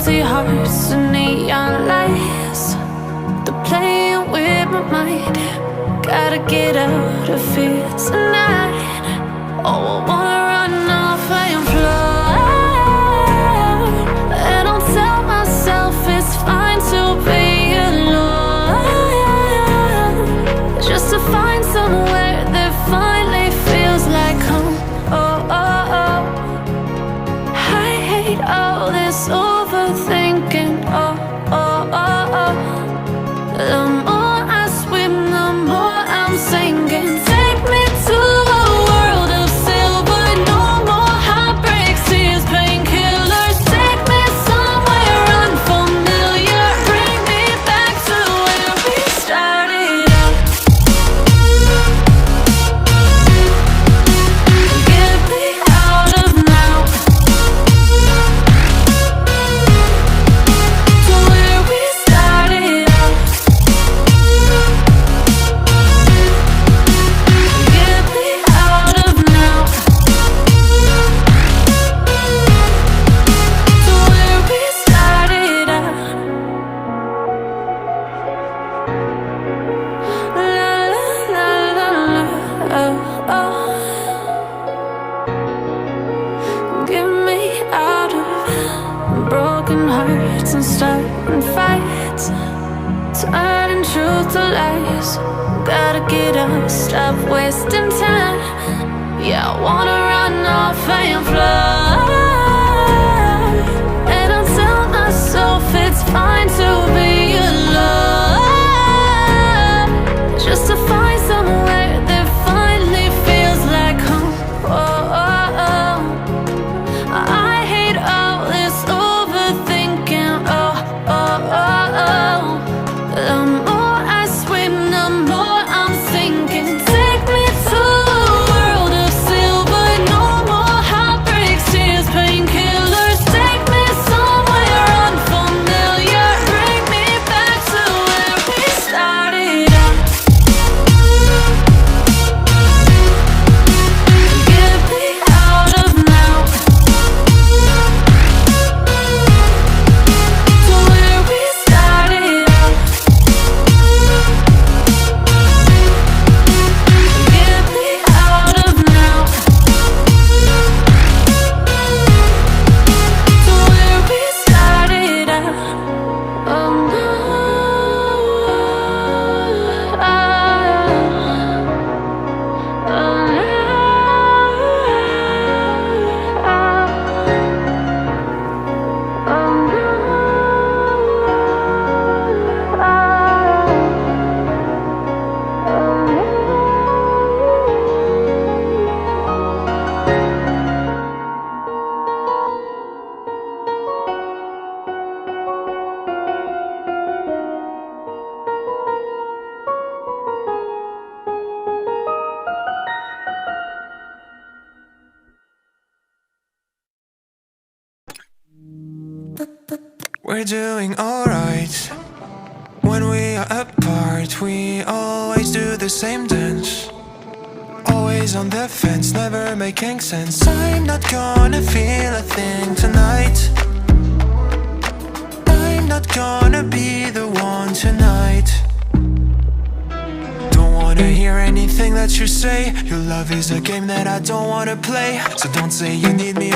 empty hearts and neon lights. They're playing with my mind. Gotta get out of here tonight. Oh, I wanna run off and fly. And I'll tell myself it's fine to be alone, just to find somewhere that finally feels like home. Oh, oh, oh. I hate all this overthinking. Oh, oh, oh, oh. The more I swim, the more I'm sinking. Take me to a world of silver. No more heartbreaks, tears, painkillers. Take me somewhere unfamiliar. Bring me back to where we started out. Get me out of now, to where we started out. Get me out of now, to where we started out. La la la la la, oh, oh. Get me out of broken hearts and starting fights, turning truth to lies. Gotta get up, stop wasting time. Yeah, I wanna run off and fly. And I'll tell myself it's fine to be alone, just to find somewhere that finally feels like home. Oh, oh, oh. I hate all this overthinking. Oh, oh, oh, oh. The more I swim, the more I'm sinking. Take me to a world of silver. No more heartbreaks, tears, painkillers. Take me somewhere unfamiliar. Bring me back to where we started out. Get me out of now, to where we started out. Get me out of now, to where we started out. Oh no, oh We're doing alright. When we are apart, we always do the same dance. Always on the fence, never making sense. I'm not gonna feel a thing tonight. I'm not gonna be the one tonight. Don't wanna hear anything that you say. Your love is a game that I don't wanna play. So don't say you need me